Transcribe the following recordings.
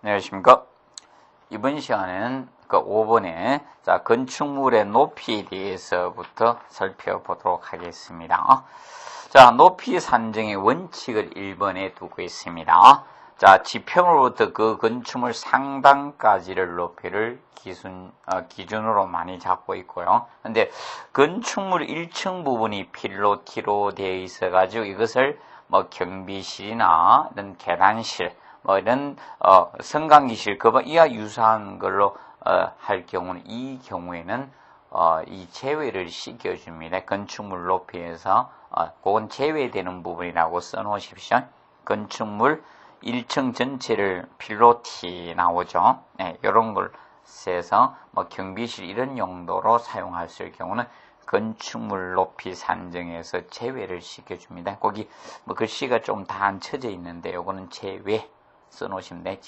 안녕하십니까. 이번 시간에는 그 5번에 건축물의 높이에 대해서부터 살펴보도록 하겠습니다. 자, 높이 산정의 원칙을 1번에 두고 있습니다. 자, 지평으로부터 그 건축물 상단까지를 높이를 기준으로 많이 잡고 있고요. 근데 건축물 1층 부분이 필로 T로 되어 있어가지고 이것을 뭐 경비실이나 이런 계단실, 뭐 이런 승강기실 이와 유사한 걸로 할 경우는 이 경우에는 이 제외를 시켜줍니다. 건축물 높이에서 그건 제외되는 부분이라고 써놓으십시오. 건축물 1층 전체를 필로 T 나오죠. 네, 이런 걸 써서 뭐 경비실 이런 용도로 사용할 수 있을 경우는 건축물 높이 산정에서 제외를 시켜줍니다. 거기 뭐 글씨가 좀 다 안 쳐져 있는데 요거는 제외 써놓으시면 돼.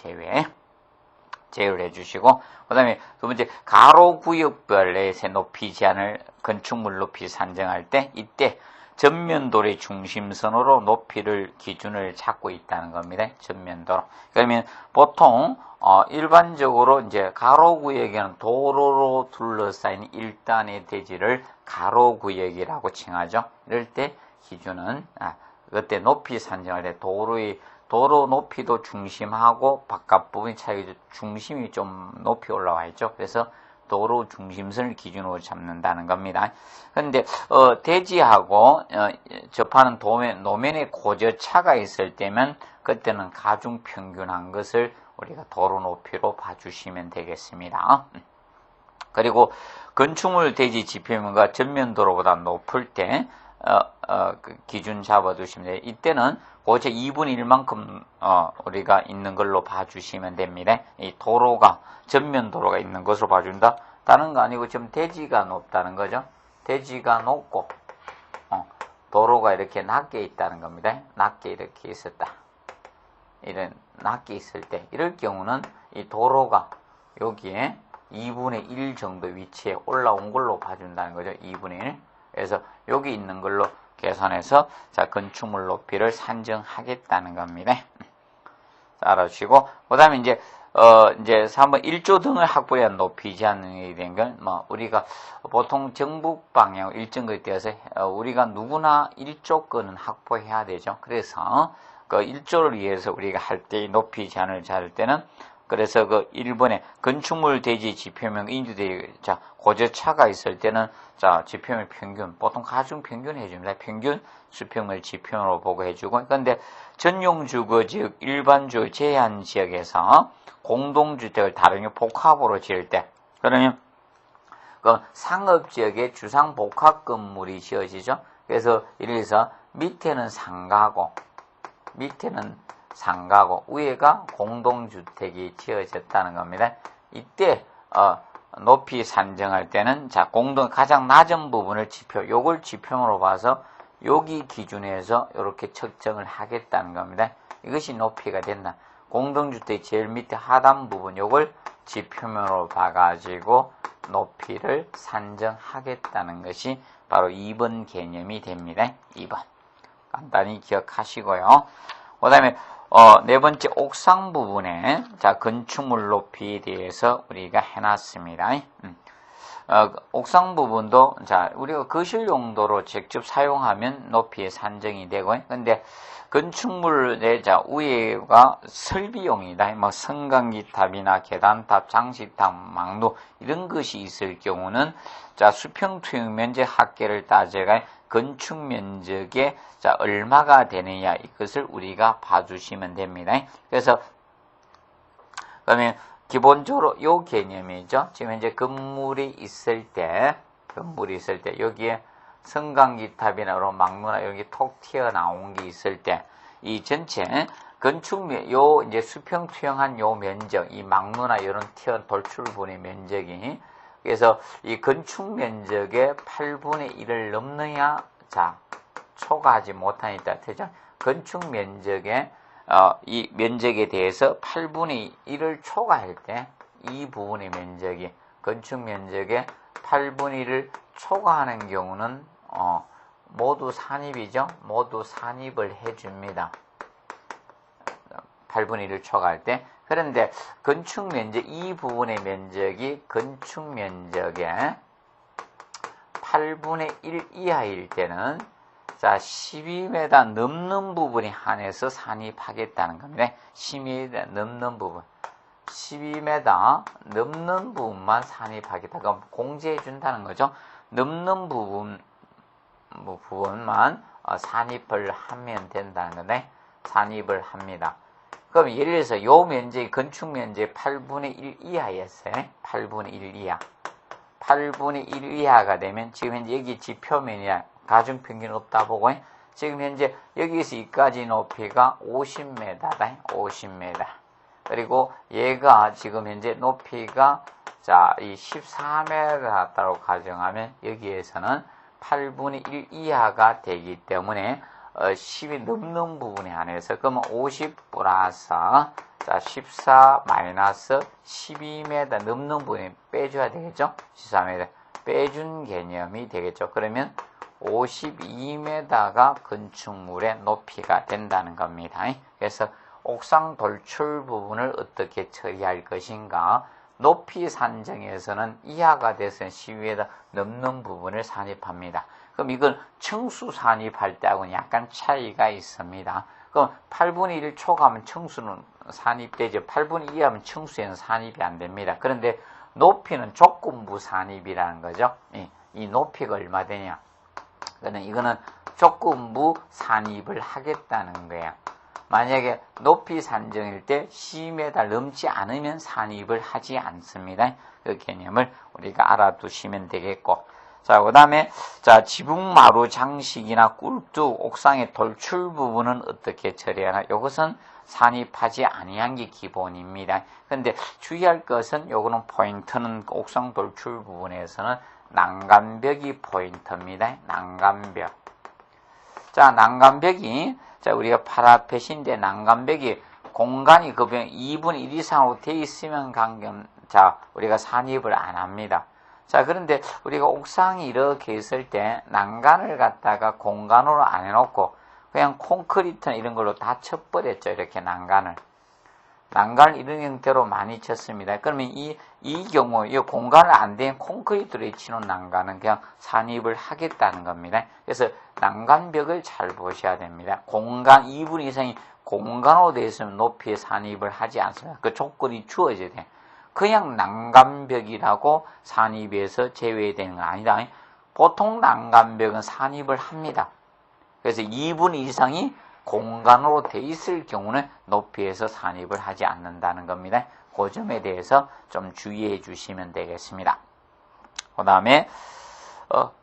제외를 해주시고, 그 다음에 두 번째, 가로구역별의 높이 제한을 건축물 높이 산정할 때, 이때 전면도의 중심선으로 높이를 기준을 잡고 있다는 겁니다. 전면도로. 그러면 보통 일반적으로 이제 가로구역에는 도로로 둘러싸인 1단의 대지를 가로구역이라고 칭하죠. 이럴 때 기준은 그때 높이 산정할 때 도로 높이도 중심하고 바깥 부분이 차이죠. 중심이 좀 높이 올라와 있죠. 그래서 도로 중심선을 기준으로 잡는다는 겁니다. 그런데 대지하고 접하는 노면의 고저차가 있을 때면 그때는 가중 평균한 것을 우리가 도로 높이로 봐주시면 되겠습니다. 그리고 건축물 대지 지표면과 전면도로보다 높을 때 그 기준 잡아두시면 돼요. 이때는 고체 2분의 1만큼 우리가 있는 걸로 봐주시면 됩니다. 이 도로가 전면 도로가 있는 것으로 봐준다. 다른 거 아니고 지금 대지가 높다는 거죠. 대지가 높고 도로가 이렇게 낮게 있다는 겁니다. 낮게 이렇게 있었다. 이런 낮게 있을 때 이럴 경우는 이 도로가 여기에 2분의 1 정도 위치에 올라온 걸로 봐준다는 거죠. 2분의 1. 그래서 여기 있는 걸로 계산해서 건축물 높이를 산정하겠다는 겁니다. 알아주시고, 그 다음에 이제 3번 1조 등을 확보해야 하는 높이 제한이 된 건, 우리가 보통 정북 방향 일정 거에 대해서 우리가 누구나 1조권은 확보해야 되죠. 그래서 그 1조를 위해서 우리가 할 때 높이 제한을 잘 때는 그래서 그 1번에 건축물 대지 지표면 인주대지 고저차가 있을 때는 지표면 평균 보통 가중 평균 해줍니다. 평균 수평을 지표로 보고 해주고 그런데 전용주거 즉 일반주 제한 지역에서 공동주택을 다른 복합으로 지을 때 그러면 그 상업지역에 주상 복합 건물이 지어지죠. 그래서 이래서 밑에는 상가고 위에가 공동주택이 지어졌다는 겁니다. 이때 높이 산정할 때는 가장 낮은 부분을 요걸 지표로 봐서 여기 기준에서 이렇게 측정을 하겠다는 겁니다. 이것이 높이가 된다. 공동주택 제일 밑에 하단 부분 요걸 지표면으로 봐가지고 높이를 산정하겠다는 것이 바로 2번 개념이 됩니다. 2번 간단히 기억하시고요. 그 다음에 네 번째 옥상 부분에 건축물 높이에 대해서 우리가 해놨습니다. 옥상 부분도 우리가 거실 용도로 직접 사용하면 높이에 산정이 되고 근데 건축물의 위에가 설비용이다. 뭐 승강기탑이나 계단탑, 장식탑, 망루 이런 것이 있을 경우는 수평 투영 면적 합계를 따져가 건축 면적에 얼마가 되느냐 이것을 우리가 봐주시면 됩니다. 그래서 그러면 기본적으로 요 개념이죠. 지금 현재 건물이 있을 때 여기에 승강기탑이나 이런 막루나 이런 게 톡 튀어나온 게 있을 때 이 전체 이제 수평 투영한 요 면적, 이 막루나 이런 돌출분의 면적이 그래서 이 건축 면적의 8분의 1을 넘느냐 초과하지 못하니까 되죠. 건축 면적의 이 면적에 대해서 8분의 1을 초과할 때 이 부분의 면적이 건축 면적의 8분의 1을 초과하는 경우는 모두 산입이죠. 모두 산입을 해줍니다. 8분의 1을 초과할 때. 그런데 건축 면적, 이 부분의 면적이 건축 면적의 8분의 1 이하일 때는 자, 12m 넘는 부분이 한해서 산입하겠다는 겁니다. 12m 넘는 부분. 12m 넘는 부분만 산입하겠다. 그럼 공제해 준다는 거죠. 넘는 부분만 산입을 하면 된다는 건데, 산입을 합니다. 그럼 예를 들어서 요 면적이 건축 면적이 8분의 1 이하였어요. 8분의 1 이하. 8분의 1 이하가 되면 지금 현재 여기 지표면이야. 가중평균 없다 보고 지금 현재 여기서 여기까지 높이가 50m다. 50m. 그리고 얘가 지금 현재 높이가 자, 이 14m라고 가정하면 여기에서는 8분의 1 이하가 되기 때문에 10이 넘는 부분에 한해서 그러면 50 플러스 자, 14 마이너스 12m 넘는 부분에 빼줘야 되겠죠? 14m 빼준 개념이 되겠죠. 그러면 52m가 건축물의 높이가 된다는 겁니다. 그래서 옥상 돌출 부분을 어떻게 처리할 것인가? 높이 산정에서는 이하가 돼서 12m 넘는 부분을 산입합니다. 그럼 이건 층수 산입할 때하고는 약간 차이가 있습니다. 그럼 8분의 1 초과하면 층수는 산입되죠. 8분의 2 하면 층수에는 산입이 안 됩니다. 그런데 높이는 조건부 산입이라는 거죠. 이 높이가 얼마 되냐? 이거는 조건부 산입을 하겠다는 거예요. 만약에 높이 산정일 때 10m 넘지 않으면 산입을 하지 않습니다. 그 개념을 우리가 알아두시면 되겠고. 자, 그 다음에, 자, 지붕마루 장식이나 꿀뚝, 옥상의 돌출 부분은 어떻게 처리하나? 이것은 산입하지 아니한 게 기본입니다. 근데 주의할 것은, 요거는 포인트는 옥상 돌출 부분에서는 난간벽이 포인트입니다. 난간벽. 자, 난간벽이, 자, 우리가 파라펫인데 난간벽이 공간이 그 2분의 1 이상으로 돼 있으면 자, 우리가 산입을 안 합니다. 자, 그런데 우리가 옥상이 이렇게 있을 때 난간을 갖다가 공간으로 안 해놓고 그냥 콘크리트나 이런 걸로 다 쳐버렸죠. 이렇게 난간을 이런 형태로 많이 쳤습니다. 그러면 이 경우, 이 공간을 안 된 콘크리트로 치는 난간은 그냥 산입을 하겠다는 겁니다. 그래서 난간벽을 잘 보셔야 됩니다. 공간 2분 이상이 공간으로 되어 있으면 높이에 산입을 하지 않습니다. 그 조건이 주어져야 돼요. 그냥 난간벽이라고 산입에서 제외되는 건 아니다. 보통 난간벽은 산입을 합니다. 그래서 2분 이상이 공간으로 돼 있을 경우는 높이에서 산입을 하지 않는다는 겁니다. 그 점에 대해서 좀 주의해 주시면 되겠습니다. 그 다음에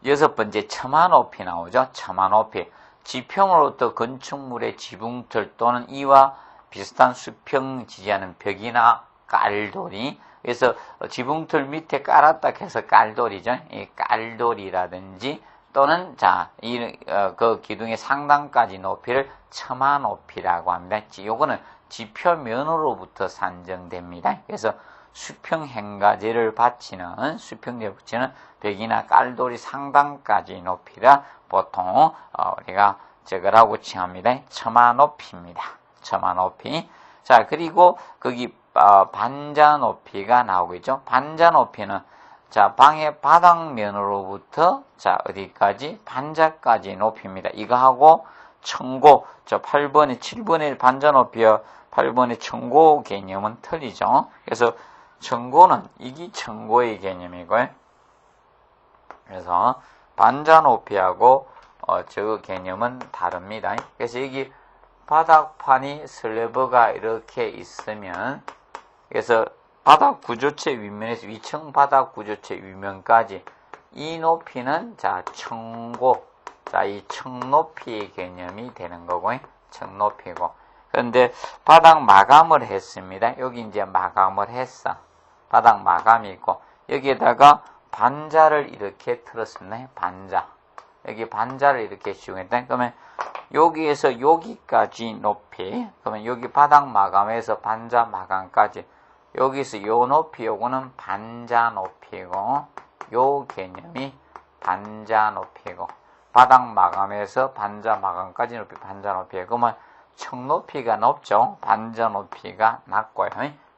6번째 처마 높이 나오죠. 처마 높이. 지평으로부터 건축물의 지붕틀 또는 이와 비슷한 수평 지지하는 벽이나 깔돌이. 그래서 지붕틀 밑에 깔았다 해서 깔돌이죠. 이 깔돌이라든지 또는 자, 그 기둥의 상단까지 높이를 처마 높이라고 합니다. 요거는 지표면으로부터 산정됩니다. 그래서 수평 행가제를 받치는 벽이나 깔돌이 상단까지 높이가 보통 우리가 저거라고 칭합니다. 처마 높이입니다. 처마 높이. 자, 그리고 거기 반자 높이가 나오고 있죠. 반자 높이는 자, 방의 바닥면으로부터 자, 어디까지? 반자까지 높입니다. 이거하고 청고, 저 8번에 7번의 반자 높이와 8번의 청고 개념은 틀리죠. 그래서 청고는 이게 청고의 개념이고요. 그래서 반자 높이하고 저 개념은 다릅니다. 그래서 여기 바닥판이 슬래브가 이렇게 있으면 그래서 바닥 구조체 윗면에서 위층 바닥 구조체 윗면까지 이 높이는 자 청고, 자 이 청높이의 개념이 되는 거고요. 청높이고. 그런데 바닥 마감을 했습니다. 여기 이제 마감을 했어. 바닥 마감이 있고 여기에다가 반자를 이렇게 틀었습니다. 반자. 여기 반자를 이렇게 씌우겠다. 그러면 여기에서 여기까지 높이. 그러면 여기 바닥 마감에서 반자 마감까지. 여기서 요 높이, 요거는 반자 높이고, 요 개념이 반자 높이고, 바닥 마감에서 반자 마감까지 높이, 반자 높이에요. 그러면 층 높이가 높죠. 반전 높이가 낮고요.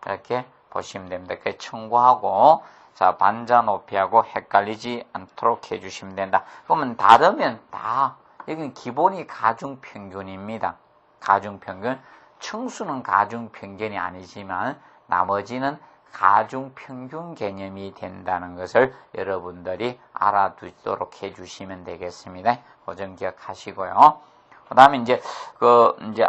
이렇게 보시면 됩니다. 그 층고하고 자 반전 높이하고 헷갈리지 않도록 해주시면 된다. 그러면 다르면 다 여기는 기본이 가중평균입니다. 가중평균. 층수는 가중평균이 아니지만 나머지는 가중평균 개념이 된다는 것을 여러분들이 알아두도록 해주시면 되겠습니다. 그 점 기억하시고요. 그 다음에 이제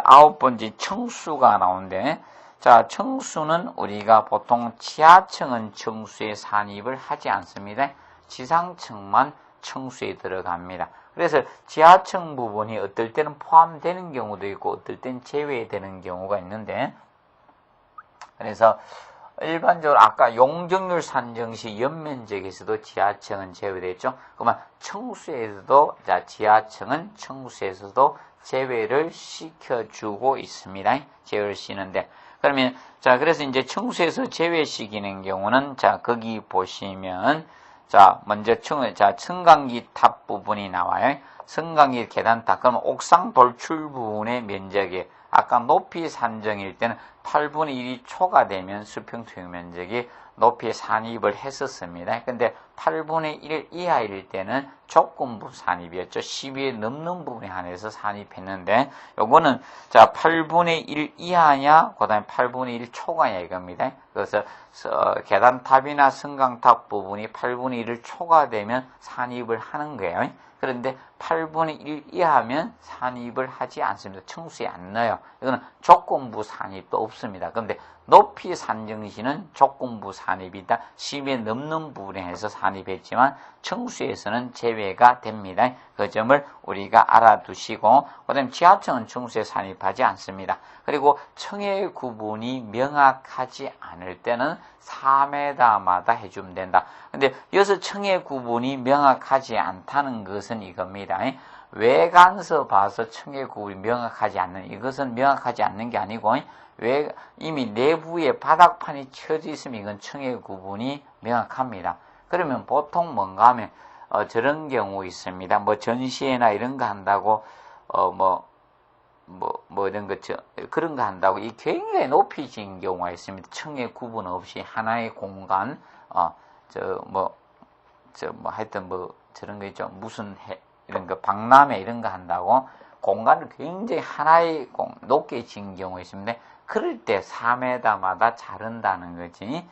아홉 번째 층수가 나오는데, 자, 층수는 우리가 보통 지하층은 층수에 산입을 하지 않습니다. 지상층만 층수에 들어갑니다. 그래서 지하층 부분이 어떨 때는 포함되는 경우도 있고 어떨 때는 제외되는 경우가 있는데, 그래서 일반적으로 아까 용적률 산정시 연면적에서도 지하층은 제외됐죠. 그러면 층수에서도 자 지하층은 층수에서도 제외를 시켜주고 있습니다. 제외를 시키는데 그러면 자 그래서 이제 층수에서 제외시키는 경우는 자 거기 보시면 자 먼저 승강기 탑 부분이 나와요. 승강기 계단탑 그러면 옥상 돌출 부분의 면적이 아까 높이 산정일 때는 8분의 1이 초과되면 수평투영 면적이 높이 산입을 했었습니다. 근데 8분의 1 이하일 때는 조건부 산입이었죠. 10이 넘는 부분에 한해서 산입했는데 요거는 자 8분의 1 이하냐 그 다음에 8분의 1 초과냐 이겁니다. 그래서 계단탑이나 승강탑 부분이 8분의 1을 초과되면 산입을 하는 거예요. 그런데 8분의 1 이하면 산입을 하지 않습니다. 층수에 안 넣어요. 이거는 조건부 산입도 없습니다. 그런데 높이 산정시는 조건부 산입이다. 10에 넘는 부분에 해서 산입했지만 층수에서는 제외가 됩니다. 그 점을 우리가 알아두시고 그 다음에 지하층은 층수에 산입하지 않습니다. 그리고 층의 구분이 명확하지 않을 때는 4m마다 해주면 된다. 근데 여기서 층의 구분이 명확하지 않다는 것은 이겁니다. 외관서 봐서 층의 구분이 명확하지 않는 이것은 명확하지 않는 게 아니고 이미 내부에 바닥판이 쳐져 있으면 이건 층의 구분이 명확합니다. 그러면 보통 뭔가 하면 저런 경우 있습니다. 뭐 전시회나 이런 거 한다고 이런 거 그런 거 한다고 이 굉장히 높이진 경우가 있습니다. 층의 구분 없이 하나의 공간 하여튼 저런 거 있죠. 무슨 이런 거 박람회 이런 거 한다고 공간을 굉장히 하나의 높게 진 경우가 있습니다. 그럴 때 4m마다 자른다는 거지.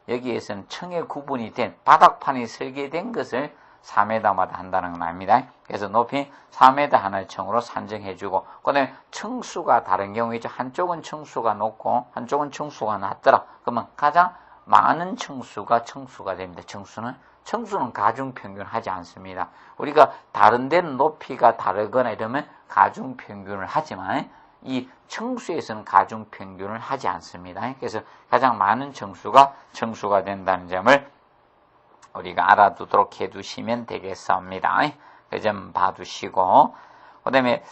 여기에서는 층의 구분이 된 바닥판이 설계된 것을 4m마다 한다는 건 아닙니다. 그래서 높이 4m 하나의 층으로 산정해주고 그 다음에 층수가 다른 경우이죠. 한쪽은 층수가 높고 한쪽은 층수가 낮더라. 그러면 가장 많은 층수가 됩니다. 층수는 가중평균 하지 않습니다. 우리가 다른 데는 높이가 다르거나 이러면 가중평균을 하지만 이 층수에서는 가중평균을 하지 않습니다. 그래서 가장 많은 층수가 된다는 점을 우리가 알아두도록 해두시면 되겠습니다. 그 점 봐두시고 그 다음에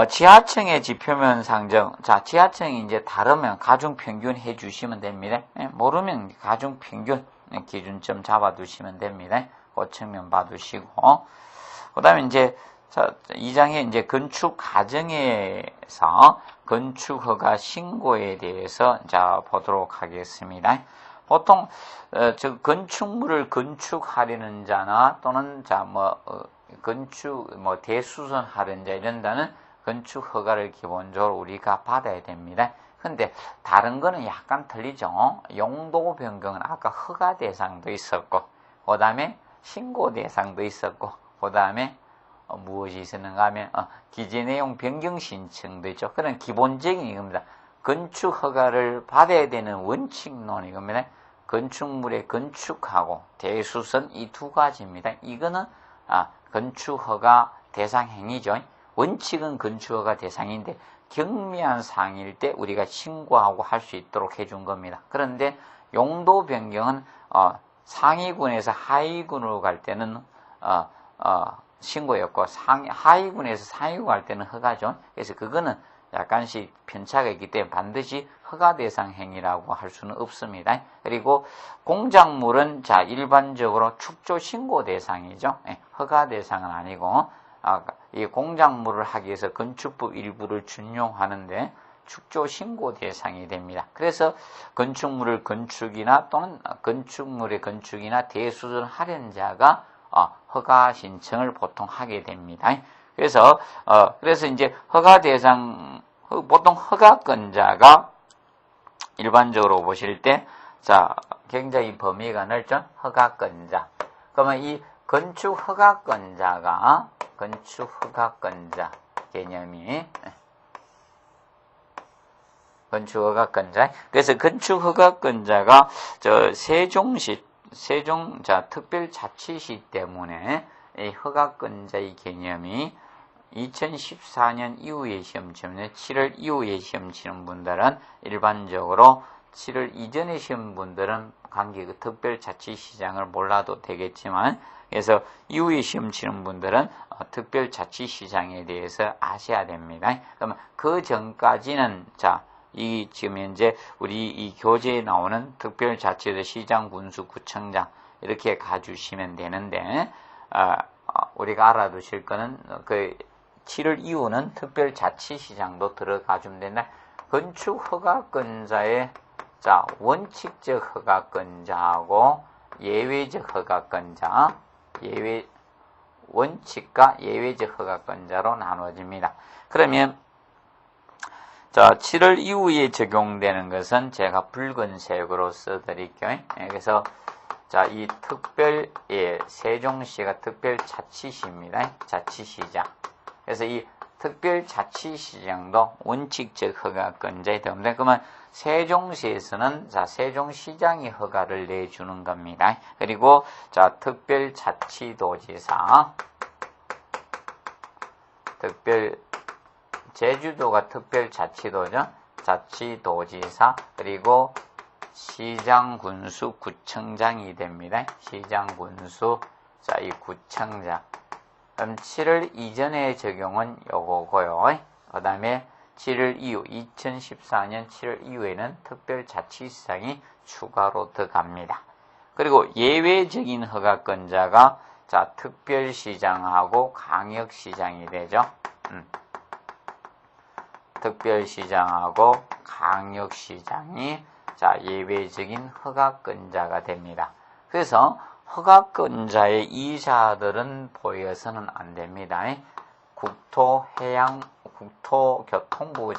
지하층의 지표면 상정. 자, 지하층이 이제 다르면 가중평균 해주시면 됩니다. 모르면 가중평균 기준점 잡아두시면 됩니다. 그 측면 봐두시고 그 다음에 이제 자, 2장에 이제 건축 과정에서 건축 허가 신고에 대해서 자 보도록 하겠습니다. 보통 건축물을 건축하려는 자나 또는 건축 대수선하려는 자 이런 자는 건축 허가를 기본적으로 우리가 받아야 됩니다. 근데 다른 거는 약간 틀리죠. 용도 변경은 아까 허가 대상도 있었고 그 다음에 신고 대상도 있었고 그 다음에 무엇이 있었는가 하면 기재 내용 변경 신청도 있죠. 그런 기본적인 이겁니다. 건축 허가를 받아야 되는 원칙론 이겁니다. 건축물의 건축하고 대수선 이 두 가지입니다. 이거는 건축 허가 대상 행위죠. 원칙은 건축 허가 대상인데 경미한 사항일 때 우리가 신고하고 할 수 있도록 해준 겁니다. 그런데 용도 변경은 상위군에서 하위군으로 갈 때는 신고였고 하위군에서 상위군 갈 때는 허가죠. 그래서 그거는 약간씩 편차가 있기 때문에 반드시 허가 대상 행위라고 할 수는 없습니다. 그리고 공작물은 일반적으로 축조 신고 대상이죠. 허가 대상은 아니고 이 공작물을 하기 위해서 건축법 일부를 준용하는데 축조 신고 대상이 됩니다. 그래서 건축물의 건축이나 대수전 할인자가 허가 신청을 보통 하게 됩니다. 그래서 이제 허가 대상 보통 허가권자가 일반적으로 보실 때 굉장히 범위가 넓죠. 허가권자. 그러면 이 건축 허가권자 개념이 건축 허가권자. 그래서 건축 허가권자가 특별자치시 때문에 이 허가권자의 개념이 2014년 이후에 시험 치는 7월 이후에 시험 치는 분들은 일반적으로 7월 이전에 시험 분들은 관계 특별자치시장을 몰라도 되겠지만 그래서 이후에 시험 치는 분들은 특별자치시장에 대해서 아셔야 됩니다. 그러면 그 전까지는 지금 현재 우리 이 교재에 나오는 특별자치도 시장, 군수, 구청장 이렇게 가주시면 되는데 우리가 알아두실 거는 그 7월 이후는 특별자치시장도 들어가주면 된다. 건축허가권자의 원칙적 허가권자하고 예외적 허가권자, 원칙과 예외적 허가권자로 나누어집니다. 그러면 7월 이후에 적용되는 것은 제가 붉은색으로 써드릴게요. 그래서 이 세종시가 특별자치시입니다. 자치시장. 그래서 이 특별자치시장도 원칙적 허가권자에 들어옵니다. 그러면 세종시에서는 세종시장이 허가를 내주는 겁니다. 그리고 특별자치도지사, 제주도가 특별자치도죠. 자치도지사 그리고 시장, 군수, 구청장이 됩니다. 시장, 군수, 이 구청장. 그럼 7월 이전의 적용은 요거고요. 그 다음에 7월 이후, 2014년 7월 이후에는 특별자치시장이 추가로 들어갑니다. 그리고 예외적인 허가권자가 특별시장하고 광역시장이 되죠. 특별시장하고 광역시장이 예외적인 허가권자가 됩니다. 그래서 허가권자의 이자들은 보여서는 안 됩니다. 국토교통부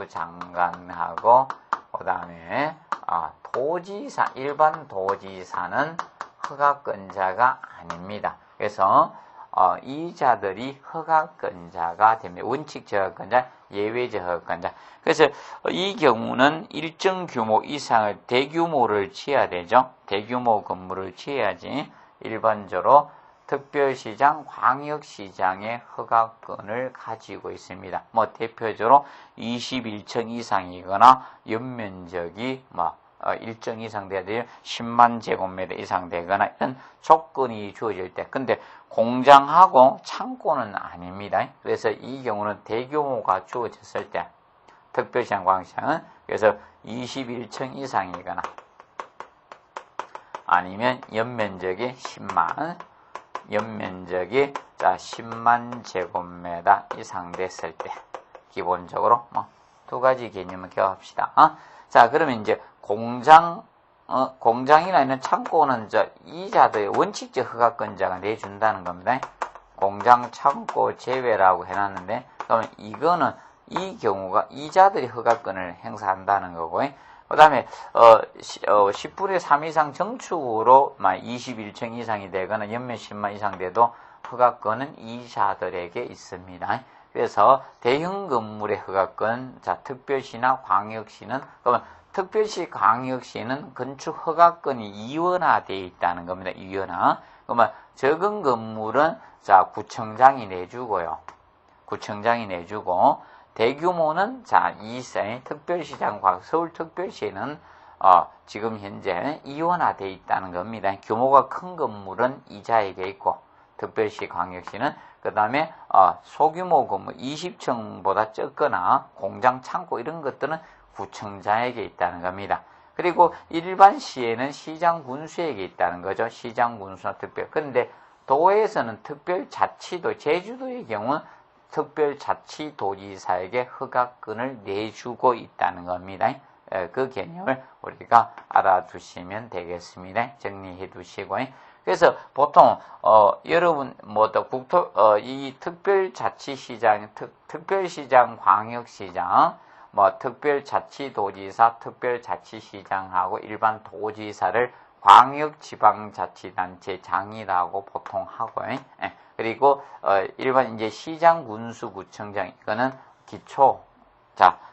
장관하고 그 다음에 도지사, 일반 도지사는 허가권자가 아닙니다. 그래서 이자들이 허가권자가 됩니다. 원칙적 허가권자, 예외적 허가권자. 그래서 이 경우는 일정 규모 이상의 대규모를 지어야 되죠. 대규모 건물을 지어야지 일반적으로 특별시장, 광역시장의 허가권을 가지고 있습니다. 대표적으로 21층 이상이거나 연면적이 일정 이상 돼야 돼요. 10만 제곱미터 이상 되거나 이런 조건이 주어질 때. 근데 공장하고 창고는 아닙니다. 그래서 이 경우는 대규모가 주어졌을 때 특별시장, 광역시장은 그래서 21층 이상이거나 아니면 연면적이 10만 제곱미터 이상 됐을 때 기본적으로 두 가지 개념을 기억합시다. 그러면 이제 공장이나 있는 창고는 이자들의 원칙적 허가권자가 내준다는 겁니다. 공장, 창고 제외라고 해놨는데, 그러면 이거는 이 경우가 이자들이 허가권을 행사한다는 거고, 그 다음에 10분의 3 이상 정축으로 21층 이상이 되거나 연면 10만 이상 돼도 허가권은 이자들에게 있습니다. 그래서 대형 건물의 허가권, 특별시나 광역시는 그러면 특별시, 광역시는 건축 허가권이 이원화되어 있다는 겁니다. 이원화. 그러면 적은 건물은 구청장이 내주고요. 구청장이 내주고 대규모는 특별시장, 서울특별시에는 지금 현재 이원화되어 있다는 겁니다. 규모가 큰 건물은 이자에게 있고 특별시, 광역시는 그 다음에 소규모 건물 20층보다 적거나 공장, 창고 이런 것들은 구청장에게 있다는 겁니다. 그리고 일반 시에는 시장, 군수에게 있다는 거죠. 시장, 군수나 특별. 그런데 도에서는 특별자치도, 제주도의 경우는 특별자치도지사에게 허가권을 내주고 있다는 겁니다. 그 개념을 우리가 알아두시면 되겠습니다. 정리해 두시고. 그래서 보통 여러분 이 특별자치시장, 특별시장, 광역시장, 특별자치도지사, 특별자치시장하고 일반 도지사를 광역지방자치단체장이라고 보통 하고요. 그리고 일반 이제 시장, 군수, 구청장 이거는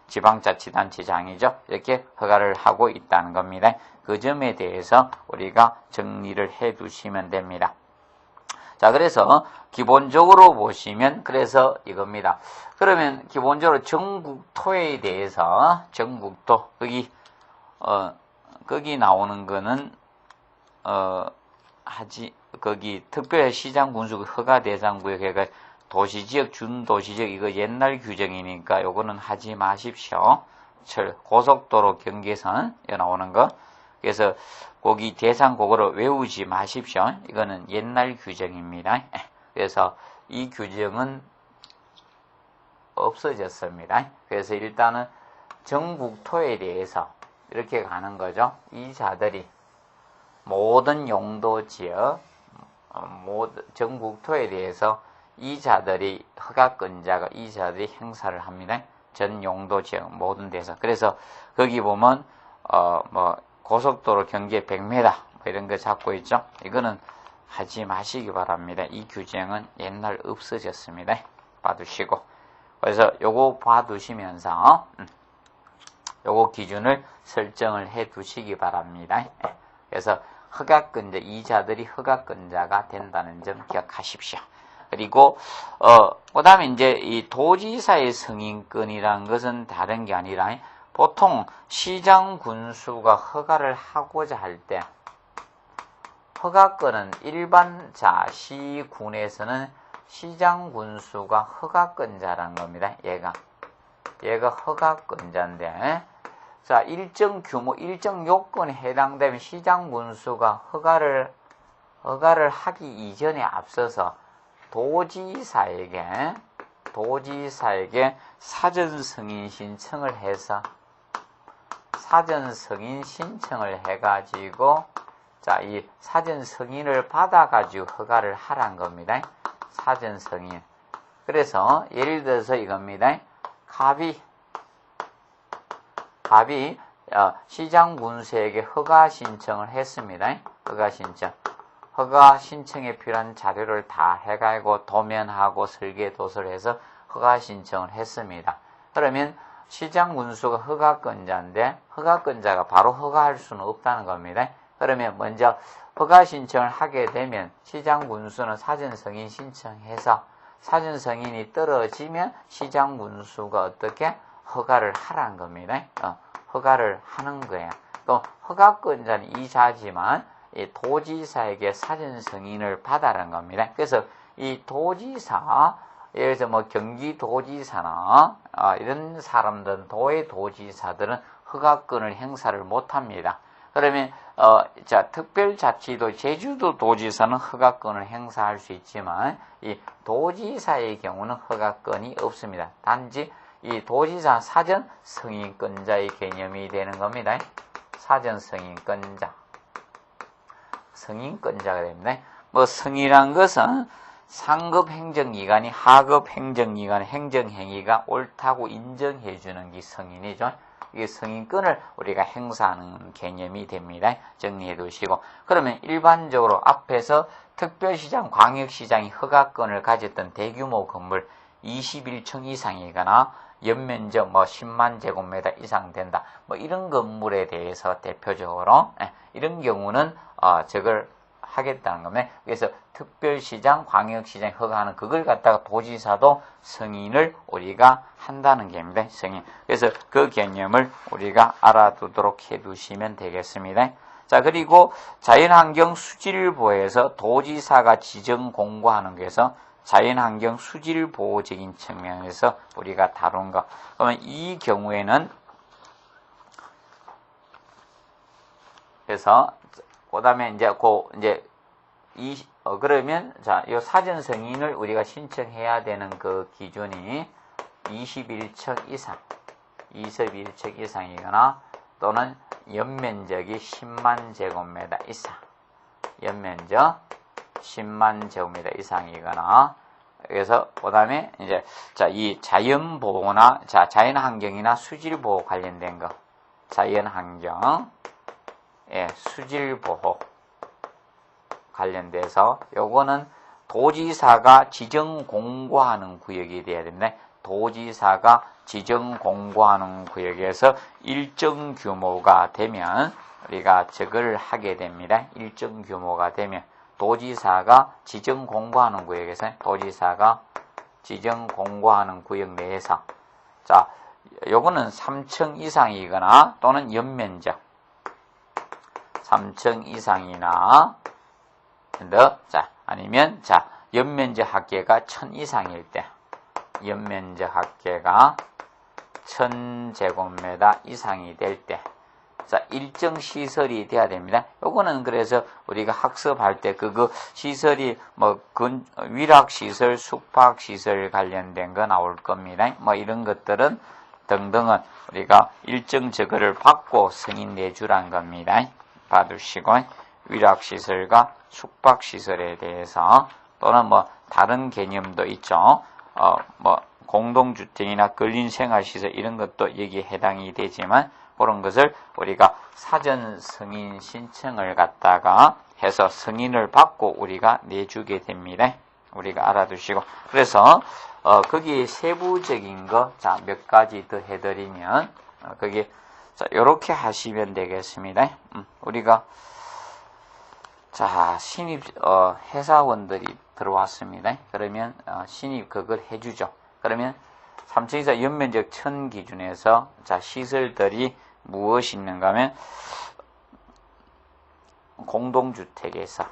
지방자치단체장이죠. 이렇게 허가를 하고 있다는 겁니다. 그 점에 대해서 우리가 정리를 해 두시면 됩니다. 자, 그래서 기본적으로 보시면 그래서 이겁니다. 그러면 기본적으로 전국토에 대해서 전국토 거기 나오는 거는 거기 특별시장 군수 허가 대상 구역 그러니까 도시지역, 준도시지역 이거 옛날 규정이니까 요거는 하지 마십시오. 고속도로 경계선 나오는 거. 그래서 거기 대상 그거를 외우지 마십시오. 이거는 옛날 규정입니다. 그래서 이 규정은 없어졌습니다. 그래서 일단은 전국토에 대해서 이렇게 가는 거죠. 이 자들이 모든 용도지역, 전국토에 대해서 이 자들이 허가권자가 이 자들이 행사를 합니다. 전 용도지역 모든 데서. 그래서 거기 보면 고속도로 경계 100m 이런 거 잡고 있죠. 이거는 하지 마시기 바랍니다. 이 규정은 옛날 없어졌습니다. 봐두시고. 그래서 요거 봐두시면서 요거 기준을 설정을 해 두시기 바랍니다. 그래서 허가권자, 이 자들이 허가권자가 된다는 점 기억하십시오. 그리고 그 다음에 이제 이 도지사의 승인권이라는 것은 다른 게 아니라 보통 시장 군수가 허가를 하고자 할 때 허가권은 일반 시군에서는 시장 군수가 허가권자라는 겁니다. 얘가 허가권자인데 자, 일정 규모, 일정 요건에 해당되면 시장 군수가 허가를 하기 이전에 앞서서 도지사에게 사전 승인 신청을 해서 사전 승인 신청을 해가지고 자, 이 사전 승인을 받아가지고 허가를 하란 겁니다. 사전 승인. 그래서 예를 들어서 이겁니다. 갑이 시장 군수에게 허가 신청을 했습니다. 허가 신청에 필요한 자료를 다 해가지고 도면하고 설계 도서를 해서 허가 신청을 했습니다. 그러면 시장 군수가 허가권자인데 허가권자가 바로 허가할 수는 없다는 겁니다. 그러면 먼저 허가 신청을 하게 되면 시장 군수는 사전 승인 신청해서 사전 승인이 떨어지면 시장 군수가 어떻게 허가를 하라는 겁니다. 허가를 하는 거예요. 또 허가권자는 이 자지만 이 도지사에게 사전 승인을 받아라는 겁니다. 그래서 이 도지사, 예를 들어서 경기도지사나 이런 사람들은 도의 도지사들은 허가권을 행사를 못합니다. 그러면 특별자치도 제주도 도지사는 허가권을 행사할 수 있지만 이 도지사의 경우는 허가권이 없습니다. 단지 이 도지사 사전 승인권자의 개념이 되는 겁니다. 사전 승인권자가 됩니다. 승인이란 것은 상급 행정기관이 하급 행정기관의 행정행위가 옳다고 인정해주는 게 승인이죠. 이게 승인권을 우리가 행사하는 개념이 됩니다. 정리해 두시고. 그러면 일반적으로 앞에서 특별시장, 광역시장이 허가권을 가졌던 대규모 건물 21층 이상이거나 연면적 10만 제곱미터 이상 된다. 이런 건물에 대해서 대표적으로 이런 경우는 저걸 하겠다는 겁니다. 그래서 특별시장, 광역시장 허가하는 그걸 갖다가 도지사도 승인을 우리가 한다는 겁니다. 승인. 그래서 그 개념을 우리가 알아두도록 해두시면 되겠습니다. 자, 그리고 자연환경 수질보호에서 도지사가 지정 공고하는 것에서 자연환경 수질보호적인 측면에서 우리가 다룬 것. 그러면 이 경우에는 그래서 그다음에 이제 그러면, 자, 요 사전 승인을 우리가 신청해야 되는 그 기준이 21층 이상, 21층 이상이거나 또는 연면적이 10만 제곱미터 이상, 연면적 10만 제곱미터 이상이거나, 그래서, 그 다음에, 이제, 자, 이 자연보호나, 자, 자연환경이나 수질보호 관련된 거. 자연환경, 예, 수질보호 관련돼서, 요거는 도지사가 지정 공고하는 구역이 돼야 됩니다. 도지사가 지정 공고하는 구역에서 일정 규모가 되면, 우리가 저걸 하게 됩니다. 일정 규모가 되면. 도지사가 지정 공고하는 구역에서 도지사가 지정 공고하는 구역 내에서 자, 요거는 3층 이상이거나 또는 연면적 3층 이상이나 자, 아니면 자, 연면적 합계가 1000 이상일 때 연면적 합계가 1000제곱미터 이상이 될 때 자, 일정 시설이 돼야 됩니다. 요거는 그래서 우리가 학습할 때 그거 시설이 뭐 위락시설, 숙박시설 관련된 거 나올 겁니다. 뭐 이런 것들은 등등은 우리가 일정 저거를 받고 승인 내주란 겁니다. 봐두시고 위락시설과 숙박시설에 대해서 또는 뭐 다른 개념도 있죠. 뭐 공동주택이나 근린생활시설 이런 것도 여기에 해당이 되지만 그런 것을 우리가 사전 승인 신청을 갖다가 해서 승인을 받고 우리가 내주게 됩니다. 우리가 알아두시고. 그래서, 거기에 세부적인 거, 자, 몇 가지 더 해드리면, 거기, 자, 요렇게 하시면 되겠습니다. 우리가, 자, 신입, 회사원들이 들어왔습니다. 그러면, 신입 그걸 해주죠. 그러면, 3층 이상 연면적 1000 기준에서, 자, 시설들이 무엇이 있는가 하면 공동주택에서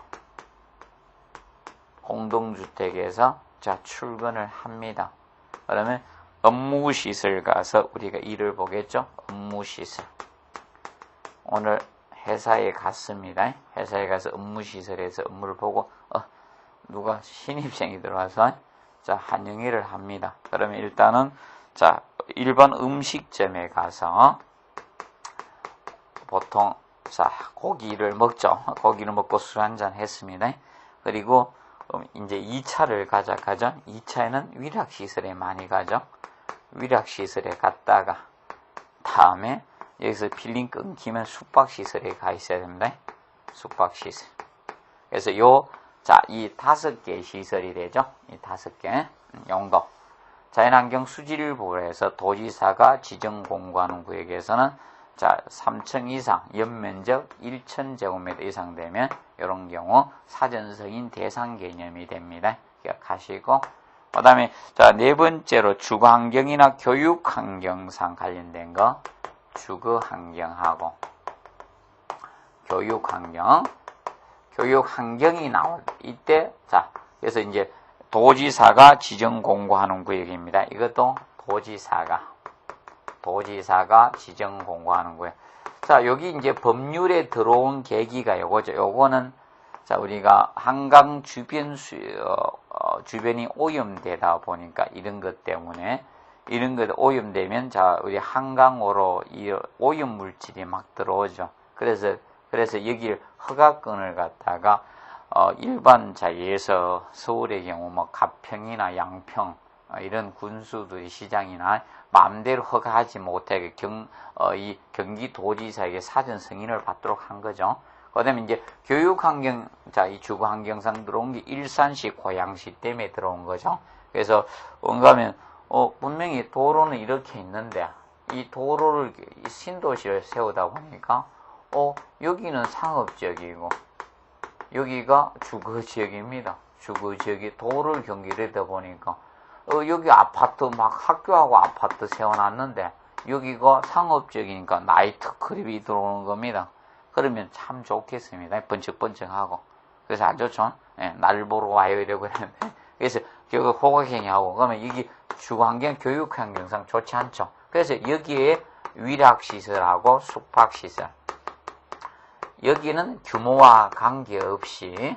자 출근을 합니다. 그러면 업무시설 가서 우리가 일을 보겠죠. 업무시설 오늘 회사에 갔습니다. 회사에 가서 업무시설에서 업무를 보고 누가 신입생이 들어와서 자 한영일을 합니다. 그러면 일단은 자 일반 음식점에 가서 보통 자 고기를 먹죠. 고기를 먹고 술 한잔 했습니다. 그리고 이제 2차를 가죠. 2차에는 위락시설에 많이 가죠. 위락시설에 갔다가 다음에 여기서 필링 끊기면 숙박시설에 가 있어야 됩니다. 숙박시설. 그래서 이 5개 시설이 되죠. 이 5개 용도. 자연환경 수질보호에서 도지사가 지정 공고하는 구역에서는 자, 3층 이상, 연면적 1000제곱미터 이상 되면 이런 경우 사전 승인 대상 개념이 됩니다. 기억하시고 그 다음에 자, 네 번째로 주거환경이나 교육환경상 관련된 거 주거환경하고 교육환경이 나올 이때 자, 그래서 이제 도지사가 지정 공고하는 구역입니다. 이것도 도지사가 지정 공고하는 거예요. 자, 여기 이제 법률에 들어온 계기가 요거죠. 요거는, 자, 우리가 한강 주변이 오염되다 보니까 이런 것 때문에, 이런 것 오염되면, 자, 우리 한강으로 이 오염 물질이 막 들어오죠. 그래서 여기 허가권을 갖다가, 일반 자리에서 서울의 경우 뭐 가평이나 양평, 이런 군수들이 시장이나 마음대로 허가하지 못하게 이 경기도지사에게 사전 승인을 받도록 한 거죠. 그 다음에 이제 교육환경, 자, 이 주거환경상 들어온 게 일산시, 고양시 때문에 들어온 거죠. 그래서 뭔가 하면, 분명히 도로는 이렇게 있는데, 이 도로를, 신도시를 세우다 보니까, 여기는 상업지역이고, 여기가 주거지역입니다. 주거지역이 도로를 경계하다 보니까, 여기 아파트 막 학교하고 아파트 세워놨는데 여기가 상업적이니까 나이트클럽이 들어오는 겁니다. 그러면 참 좋겠습니다. 번쩍번쩍하고. 그래서 안 좋죠? 예, 날 보러 와요 이러고 그러는데 그래서 여기 호객행위하고 그러면 여기 주거환경 교육환경상 좋지 않죠. 그래서 여기에 위락시설하고 숙박시설 여기는 규모와 관계없이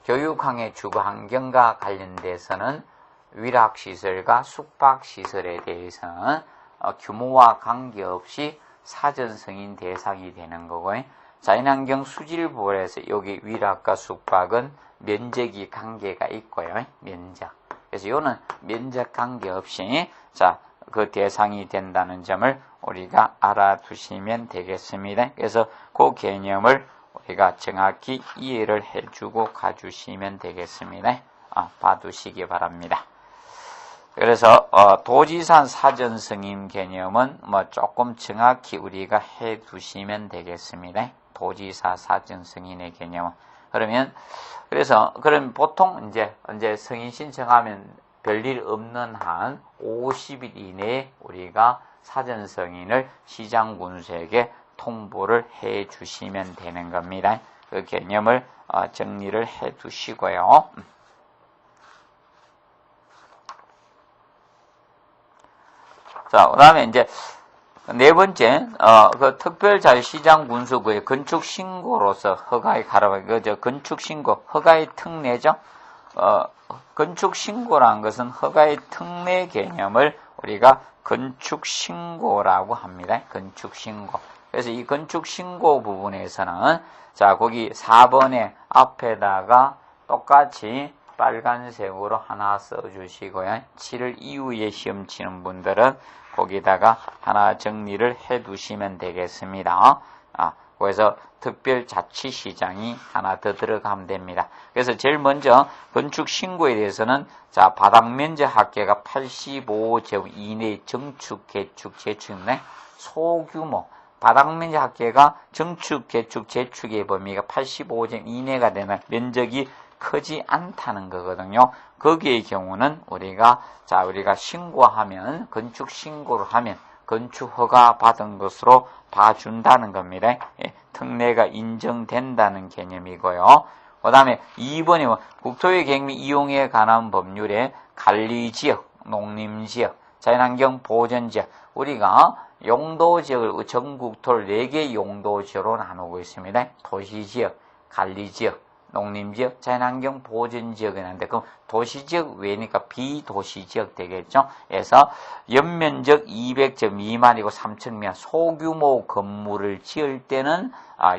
교육항의 주거 환경과 관련돼서는 위락시설과 숙박시설에 대해서는 규모와 관계없이 사전 승인 대상이 되는 거고요. 자연환경 수질보호에서 여기 위락과 숙박은 면적이 관계가 있고요. 면적. 그래서 이거는 면적 관계없이 그 대상이 된다는 점을 우리가 알아두시면 되겠습니다. 그래서 그 개념을 우리가 정확히 이해를 해주고 가주시면 되겠습니다. 봐두시기 바랍니다. 그래서 도지사 사전 승인 개념은 조금 정확히 우리가 해두시면 되겠습니다. 도지사 사전 승인의 개념은 그럼 보통 이제 승인 신청하면 별일 없는 한 50일 이내에 우리가 사전 승인을 시장군수에게 통보를 해 주시면 되는 겁니다. 그 개념을 정리를 해 두시고요. 자, 그 다음에 이제 네 번째, 그 특별자유시장군수구의 건축신고로서 허가의 가로막기, 건축신고, 허가의 특례죠? 건축신고라는 것은 허가의 특례 개념을 우리가 건축신고라고 합니다. 건축신고. 그래서 이 건축신고 부분에서는, 거기 4번에 앞에다가 똑같이 빨간색으로 하나 써주시고요. 7월 이후에 시험 치는 분들은 거기다가 하나 정리를 해 두시면 되겠습니다. 그래서 특별자치시장이 하나 더 들어가면 됩니다. 그래서 제일 먼저 건축신고에 대해서는 바닥면적 합계가 85제곱 이내 정축, 개축, 재축인데 소규모 바닥면적 합계가 정축, 개축, 재축의 범위가 85제곱 이내가 되는 면적이 크지 않다는 거거든요. 거기의 경우는 우리가 신고하면, 건축 신고를 하면 건축 허가 받은 것으로 봐준다는 겁니다. 특례가 인정된다는 개념이고요. 그 다음에 2번이 국토의 계획 및 이용에 관한 법률의 관리지역, 농림지역, 자연환경 보전지역, 우리가 용도지역을 전국토를 4개 용도지역으로 나누고 있습니다. 도시지역, 관리지역, 농림지역, 자연환경 보전지역이 있는데 그럼 도시지역 외니까 비도시지역 되겠죠. 그래서 연면적 200제 미만이고 3층 미만 소규모 건물을 지을 때는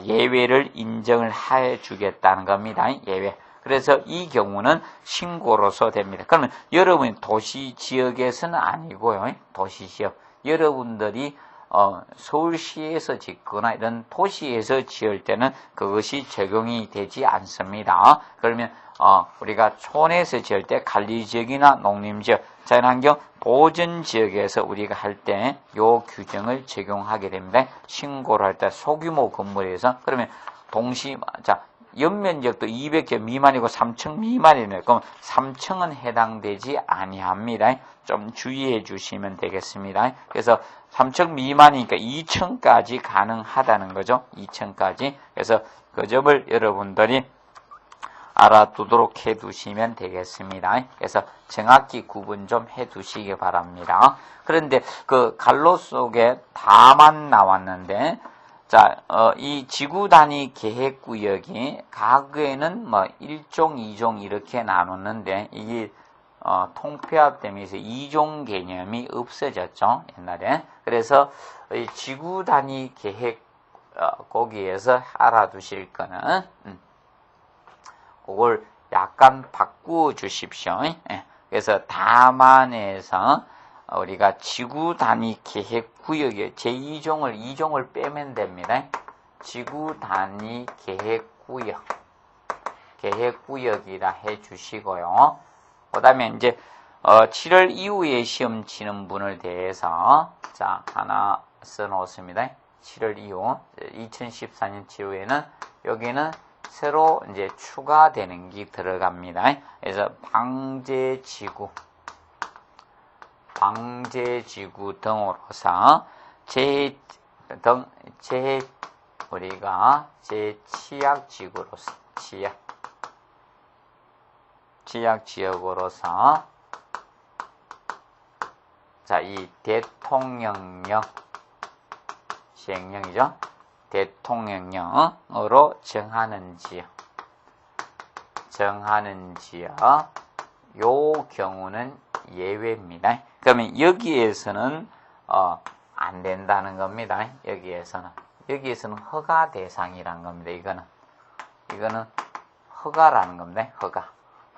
예외를 인정을 해주겠다는 겁니다. 예외. 그래서 이 경우는 신고로서 됩니다. 그러면 여러분이 도시지역에서는 아니고요. 도시지역. 여러분들이 서울시에서 짓거나 이런 도시에서 지을 때는 그것이 적용이 되지 않습니다. 그러면 우리가 촌에서 지을 때 관리지역이나 농림지역, 자연환경 보전지역에서 우리가 할 때 요 규정을 적용하게 됩니다. 신고를 할 때 소규모 건물에서 그러면 연면적도 200개 미만이고 3층 미만이네요. 그럼 3층은 해당되지 아니합니다. 좀 주의해 주시면 되겠습니다. 그래서 3층 미만이니까 2층까지 가능하다는 거죠. 2층까지. 그래서 그 점을 여러분들이 알아두도록 해 두시면 되겠습니다. 그래서 정확히 구분 좀 해 두시기 바랍니다. 그런데 그 갈로 속에 다만 나왔는데 이 지구 단위 계획구역이 과거에는 1종, 2종 이렇게 나눴는데 이게 통폐합되면서 2종 개념이 없어졌죠. 옛날에. 그래서 이 지구 단위 계획 거기에서 알아두실 거는 그걸 약간 바꾸어 주십시오. 그래서 다만에서 우리가 지구 단위 계획 구역에 제2종을 2종을 빼면 됩니다. 지구 단위 계획 구역이라 해 주시고요. 그다음에 이제 7월 이후에 시험 치는 분을 대해서 하나 써 놓습니다. 7월 이후 2014년 7월에는 여기는 새로 이제 추가되는 게 들어갑니다. 그래서 방제지구 등으로서 우리가 제취약지구로서 취약지역으로서 이 대통령령 시행령이죠. 대통령령으로 정하는 지역. 정하는지요? 요 경우는 예외입니다. 그러면 여기에서는 안 된다는 겁니다. 여기에서는 허가 대상이란 겁니다. 이거는 허가라는 겁니다.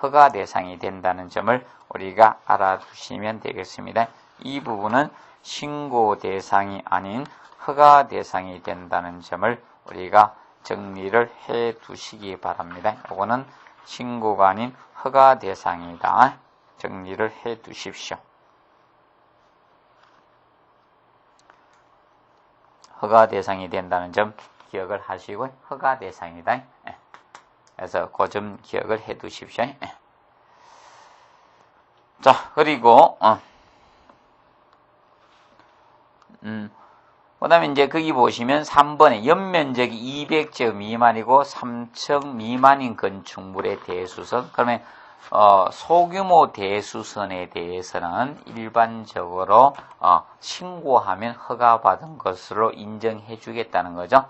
허가 대상이 된다는 점을 우리가 알아두시면 되겠습니다. 이 부분은 신고 대상이 아닌 허가 대상이 된다는 점을 우리가 정리를 해 두시기 바랍니다. 이거는 신고가 아닌 허가 대상이다. 정리를 해 두십시오. 허가 대상이 된다는 점 기억을 하시고 허가 대상이다. 그래서 그 점 기억을 해 두십시오. 자, 그리고 그 다음에 이제 거기 보시면 3번에 연면적이 200제곱 미만이고 3층 미만인 건축물의 대수선. 그러면 소규모 대수선에 대해서는 일반적으로 신고하면 허가받은 것으로 인정해 주겠다는 거죠.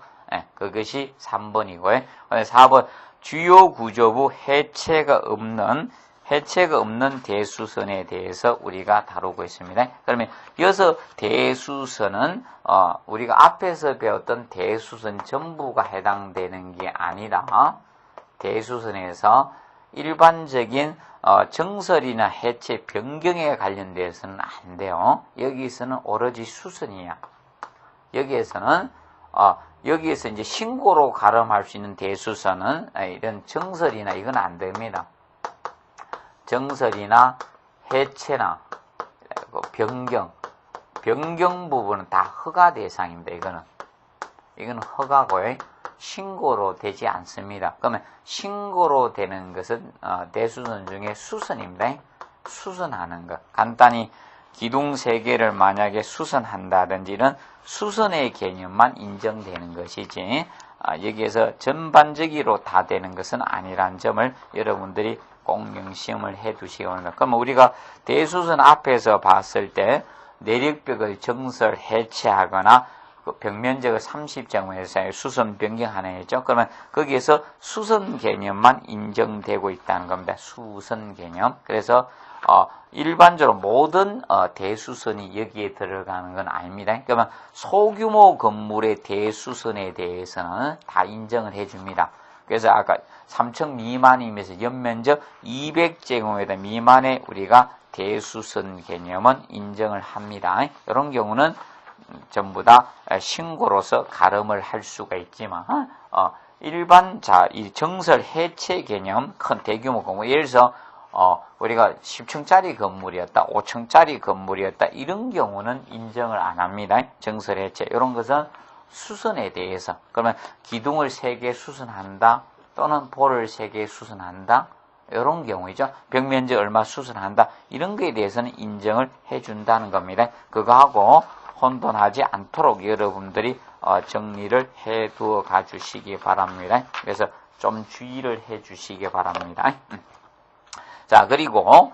그것이 3번이고요. 4번 주요 구조부 해체가 없는 대수선에 대해서 우리가 다루고 있습니다. 그러면 여기서 대수선은 우리가 앞에서 배웠던 대수선 전부가 해당되는 게 아니라 대수선에서 일반적인 정설이나 해체 변경에 관련돼서는 안 돼요. 여기서는 오로지 수선이야. 여기에서 이제 신고로 가름할 수 있는 대수선은 이런 정설이나 이건 안 됩니다. 정설이나 해체나 변경 부분은 다 허가 대상입니다. 이거는 허가고요. 신고로 되지 않습니다. 그러면 신고로 되는 것은 대수선 중에 수선입니다. 수선하는 것. 간단히 기둥 3개를 만약에 수선한다든지 이런 수선의 개념만 인정되는 것이지 여기에서 전반적으로 다 되는 것은 아니라는 점을 여러분들이 꼭 명심을 해 두시기 바랍니다. 그러면 우리가 대수선 앞에서 봤을 때 내력벽을 정설 해체하거나 벽면적을 30제곱미터 수선 변경하는 했죠. 그러면 거기에서 수선 개념만 인정되고 있다는 겁니다. 수선 개념. 그래서 일반적으로 모든 대수선이 여기에 들어가는 건 아닙니다. 그러면 소규모 건물의 대수선에 대해서는 다 인정을 해줍니다. 그래서 아까 3층 미만이면서 연면적 200제곱미터 미만의 우리가 대수선 개념은 인정을 합니다. 이런 경우는 전부 다 신고로서 가름을 할 수가 있지만 일반 이 정설 해체 개념 큰 대규모 건물 예를 들어서 우리가 10층짜리 건물이었다 5층짜리 건물이었다 이런 경우는 인정을 안 합니다. 정설 해체 이런 것은 수선에 대해서 그러면 기둥을 3개 수선한다 또는 볼을 3개 수선한다 이런 경우이죠. 벽면적 얼마 수선한다 이런 거에 대해서는 인정을 해준다는 겁니다. 그거하고 혼돈하지 않도록 여러분들이 정리를 해 두어 가주시기 바랍니다. 그래서 좀 주의를 해 주시기 바랍니다. 자, 그리고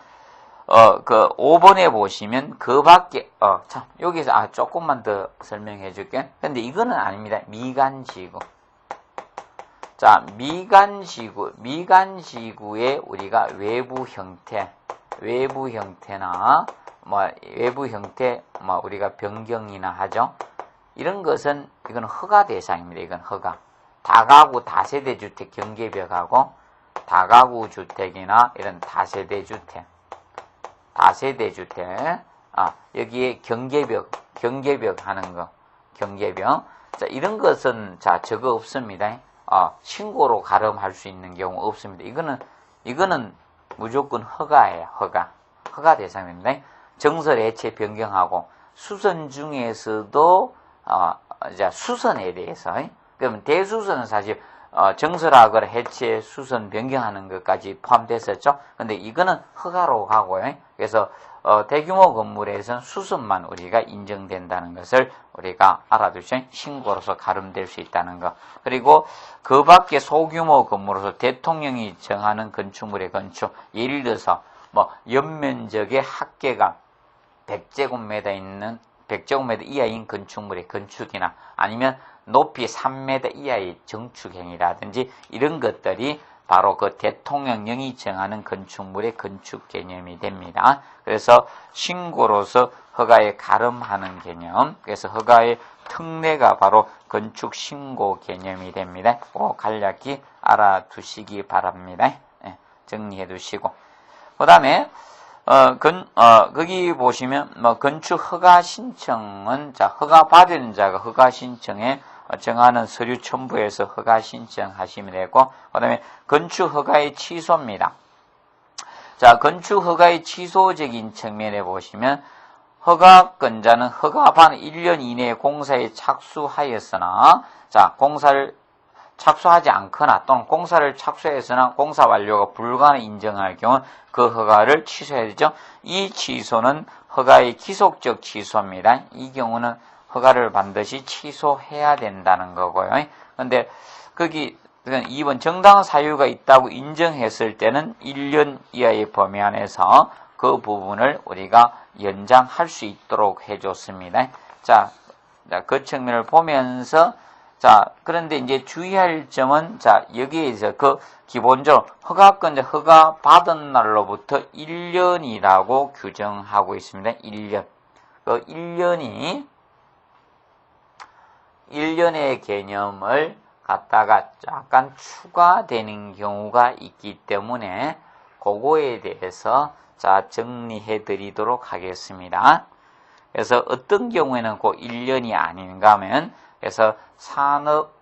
그 5번에 보시면 그 밖에 참 여기서 조금만 더 설명해 줄게. 근데 이거는 아닙니다. 미간지구. 자, 미간지구의 우리가 외부 형태나 외부 형태 우리가 변경이나 하죠. 이런 것은 이건 허가 대상입니다. 이건 허가. 다가구 다세대 주택 경계벽하고 다가구 주택이나 이런 다세대 주택 여기에 경계벽 하는 거 경계벽. 자, 이런 것은 저거 없습니다. 신고로 가름할 수 있는 경우 없습니다. 이거는 무조건 허가예요. 허가 대상입니다. 정설 해체 변경하고 수선 중에서도 수선에 대해서 그러면 대수선은 사실 정설하거나 해체 수선 변경하는 것까지 포함됐었죠. 근데 이거는 허가로 가고요. 그래서 대규모 건물에서는 수선만 우리가 인정된다는 것을 우리가 알아두시죠. 신고로서 가름될 수 있다는 것. 그리고 그 밖에 소규모 건물로서 대통령이 정하는 건축물의 건축 예를 들어서 연면적의 합계가 100제곱미터 이하인 건축물의 건축이나 아니면 높이 3m 이하의 정축행위라든지 이런 것들이 바로 그 대통령령이 정하는 건축물의 건축 개념이 됩니다. 그래서 신고로서 허가에 가름하는 개념, 그래서 허가의 특례가 바로 건축 신고 개념이 됩니다. 꼭 간략히 알아두시기 바랍니다. 정리해 두시고. 그 다음에, 거기 보시면, 건축 허가 신청은, 자, 허가 받은 자가 허가 신청에 정하는 서류 첨부에서 허가 신청하시면 되고, 그 다음에 건축 허가의 취소입니다. 자, 건축 허가의 취소적인 측면에 보시면, 허가권자는 허가받은 1년 이내에 공사에 착수하였으나, 자, 공사를 착수하지 않거나 또는 공사를 착수했으나 공사 완료가 불가능 인정할 경우 그 허가를 취소해야 되죠. 이 취소는 허가의 기속적 취소입니다. 이 경우는 허가를 반드시 취소해야 된다는 거고요. 근데 거기 2번 정당한 사유가 있다고 인정했을 때는 1년 이하의 범위 안에서 그 부분을 우리가 연장할 수 있도록 해줬습니다. 자, 그 측면을 보면서 자, 그런데 이제 주의할 점은, 자, 여기에서 기본적으로 허가권자 허가 받은 날로부터 1년이라고 규정하고 있습니다. 1년. 그 1년의 개념을 갖다가 약간 추가되는 경우가 있기 때문에, 그거에 대해서, 자, 정리해 드리도록 하겠습니다. 그래서 어떤 경우에는 그 1년이 아닌가 하면, 그래서 산업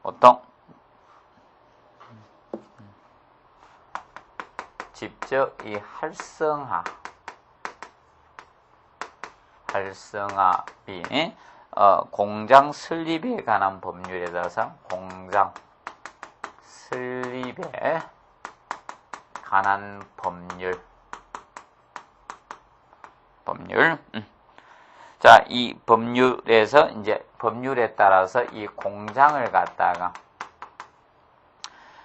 보통 직접 이 활성화비 공장 설립에 관한 법률에 따라서 공장 설립에 관한 법률 자, 이 법률에서 이제 법률에 따라서 이 공장을 갖다가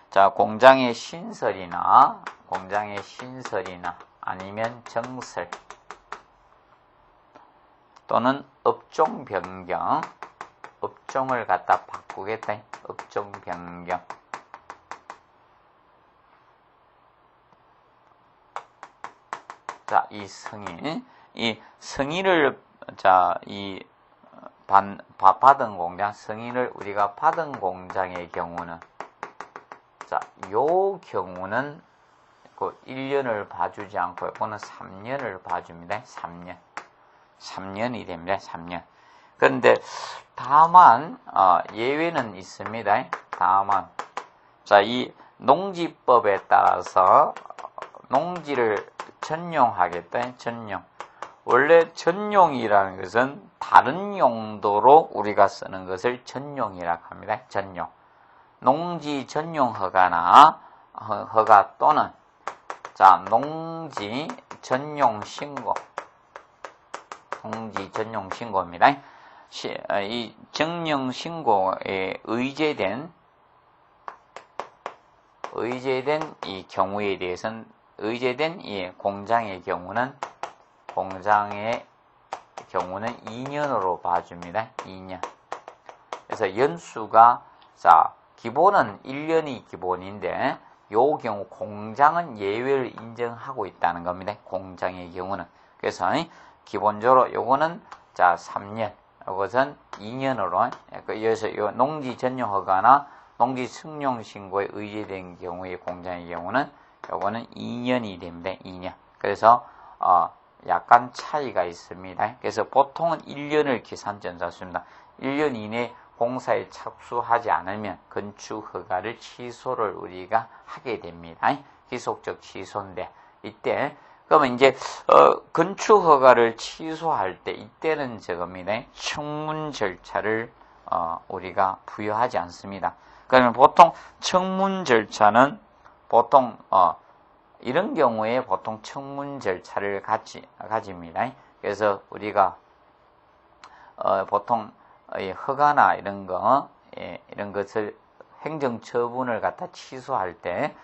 자, 공장의 신설이나 아니면 정설 또는 업종 변경, 업종을 갖다 바꾸겠다. 업종 변경. 자, 이 승인을 자, 받은 공장, 승인을 우리가 받은 공장의 경우는, 자, 요 경우는 그 1년을 봐주지 않고, 이거는 3년을 봐줍니다. 3년이 됩니다. 3년. 그런데, 다만, 예외는 있습니다. 다만, 자, 이 농지법에 따라서 농지를 전용하겠다. 전용. 원래 전용이라는 것은 다른 용도로 우리가 쓰는 것을 전용이라고 합니다. 전용. 농지 전용 허가나 허가 또는 자, 농지 전용 신고입니다. 이 정령 신고에 의제된 이 경우에 대해서는 의제된 이 공장의 경우는 2년으로 봐줍니다. 2년. 그래서 연수가, 자, 기본은 1년이 기본인데, 요 경우 공장은 예외를 인정하고 있다는 겁니다. 공장의 경우는. 그래서, 기본적으로 요거는, 자, 3년. 요것은 2년으로, 그래서 요 농지 전용 허가나 농지 승용 신고에 의제된 경우의 공장의 경우는, 요거는 2년이 됩니다. 2년. 그래서, 약간 차이가 있습니다. 그래서 보통은 1년을 기산점사 씁니다. 1년 이내 공사에 착수하지 않으면 건축 허가를 취소를 우리가 하게 됩니다. 기속적 취소인데 이때 그러면 이제 건축 허가를 취소할 때 이때는 저겁니다. 청문 절차를 우리가 부여하지 않습니다. 그러면 보통 청문 절차는 보통 이런 경우에 보통 청문 절차를 가집니다. 그래서 우리가 보통 허가나 이런 것을 행정 처분을 갖다 취소할 때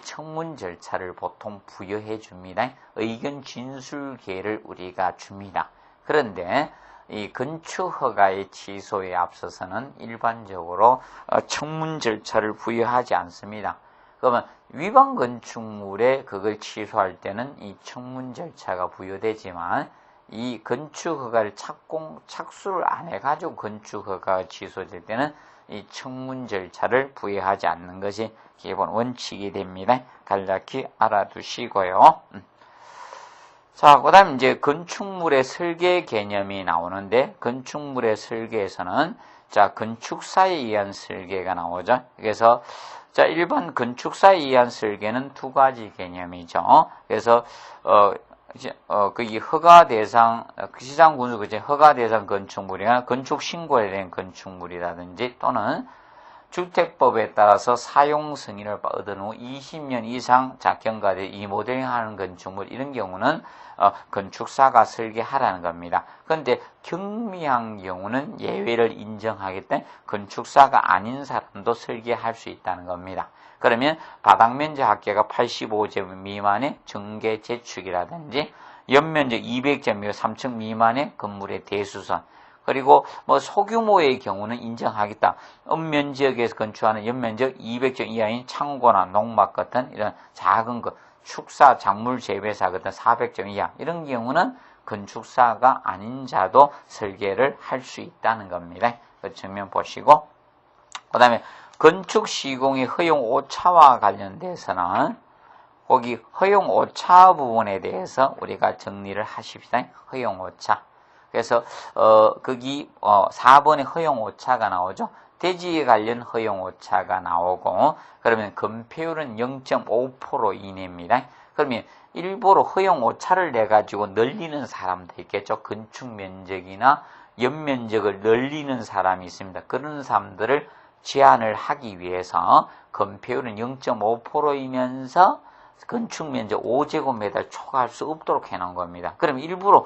청문 절차를 보통 부여해 줍니다. 의견 진술 기회를 우리가 줍니다. 그런데 이 건축허가의 취소에 앞서서는 일반적으로 청문 절차를 부여하지 않습니다. 그러면 위반 건축물에 그걸 취소할 때는 이 청문 절차가 부여되지만 이 건축허가를 착수를 안 해가지고 건축허가가 취소될 때는 이 청문 절차를 부여하지 않는 것이 기본 원칙이 됩니다. 간략히 알아두시고요. 자, 그 다음 이제 건축물의 설계 개념이 나오는데, 건축물의 설계에서는, 자, 건축사에 의한 설계가 나오죠. 그래서, 자, 일반 건축사에 의한 설계는 두 가지 개념이죠. 그래서, 이 허가 대상, 시장 군수, 그치, 허가 대상 건축물이나 건축 신고에 대한 건축물이라든지 또는 주택법에 따라서 사용 승인을 얻은 후 20년 이상 경과돼 리모델링하는 건축물 이런 경우는 건축사가 설계하라는 겁니다. 그런데 경미한 경우는 예외를 인정하기 때문에 건축사가 아닌 사람도 설계할 수 있다는 겁니다. 그러면 바닥면적 합계가 85제곱 미만의 정계 재축이라든지 연면적 200제곱 3층 미만의 건물의 대수선, 그리고 뭐 소규모의 경우는 인정하겠다. 읍면지역에서 건축하는 연면적 200제곱 이하인 창고나 농막 같은 이런 작은 것, 축사, 작물 재배사 같은 400제곱 이하 이런 경우는 건축사가 아닌 자도 설계를 할 수 있다는 겁니다. 그 측면 보시고, 그 다음에 건축 시공의 허용 오차와 관련돼서는 거기 허용 오차 부분에 대해서 우리가 정리를 하십시다. 허용 오차. 그래서 거기 4번에 허용 오차가 나오죠. 대지에 관련 허용 오차가 나오고, 그러면 건폐율은 0.5% 이내입니다. 그러면 일부러 허용 오차를 내 가지고 늘리는 사람도 있겠죠. 건축 면적이나 연면적을 늘리는 사람이 있습니다. 그런 사람들을 제한을 하기 위해서 건폐율은 0.5%이면서 건축 면적 5제곱미터 초과할 수 없도록 해놓은 겁니다. 그럼 일부러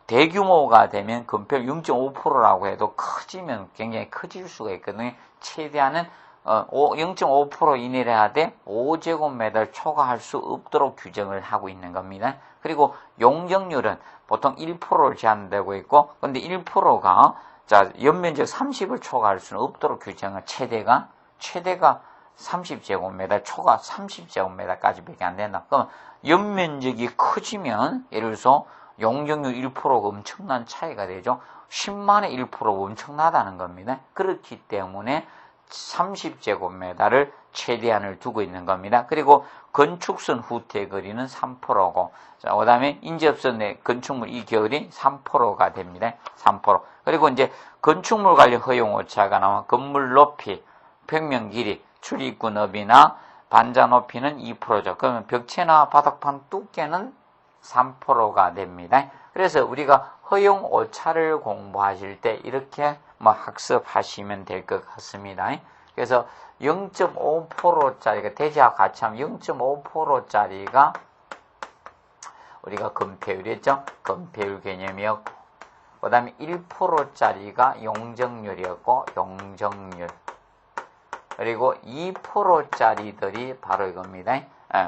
대규모가 되면 건폐율 0.5%라고 해도 커지면 굉장히 커질 수가 있거든요. 최대한은 0.5% 이내로 해야 돼 5제곱미터 초과할 수 없도록 규정을 하고 있는 겁니다. 그리고 용적률은 보통 1%를 제한되고 있고, 근데 1%가 연면적 30을 초과할 수는 없도록 규정을 최대가 30제곱미터, 초과 30제곱미터까지밖에 안 된다. 그럼 연면적이 커지면 예를 들어서 용적률 1%가 엄청난 차이가 되죠. 10만의 1%가 엄청나다는 겁니다. 그렇기 때문에 30제곱미터를 최대한을 두고 있는 겁니다. 그리고 건축선 후퇴 거리는 3%고, 자, 그 다음에 인접선 내 건축물 이 거리 3%가 됩니다. 3%. 그리고 이제 건축물 관련 허용 오차가 나와 건물 높이, 평면 길이, 출입구 너비나 반자 높이는 2%죠. 그러면 벽체나 바닥판 두께는 3%가 됩니다. 그래서 우리가 허용 오차를 공부하실 때 이렇게 학습하시면 될 것 같습니다. 그래서 0.5%짜리가 대지하고 같이 하면 0.5%짜리가 우리가 건폐율이었죠. 건폐율 개념이었고, 그 다음에 1%짜리가 용적률이었고, 용적률. 그리고 2%짜리들이 바로 이겁니다.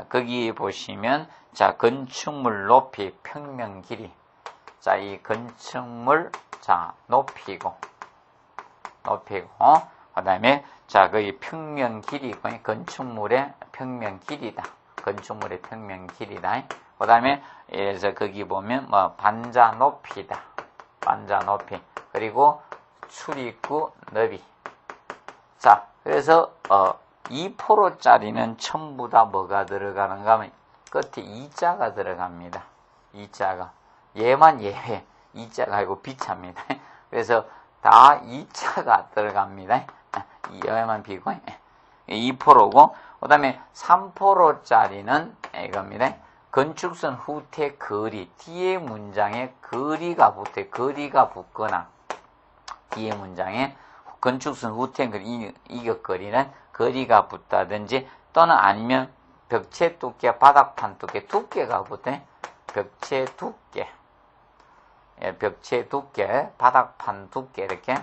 거기 보시면, 자, 건축물 높이, 평면 길이. 자, 이 건축물, 높이고, 그 다음에, 자, 거기 평면 길이, 건축물의 평면 길이다. 건축물의 평면 길이다. 그 다음에, 그래서 거기 보면, 반자 높이다. 반자 높이. 그리고 출입구 너비. 자, 그래서, 2%짜리는 전부 다 뭐가 들어가는가 하면 끝에 2자가 들어갑니다. 2자가. 얘만 예외. 2자가 아니고 비차입니다. 그래서 다 2자가 들어갑니다. 얘만 비고 2%고, 그 다음에 3%짜리는 이겁니다. 건축선 후퇴 거리. 뒤에 문장에 거리가 붙어요. 거리가 붙거나, 뒤에 문장에 건축선 후퇴 거리, 이격거리는 거리가 붙다든지, 또는 아니면 벽체 두께, 바닥판 두께, 두께가 붙어요. 벽체 두께. 벽체 두께, 바닥판 두께, 이렇게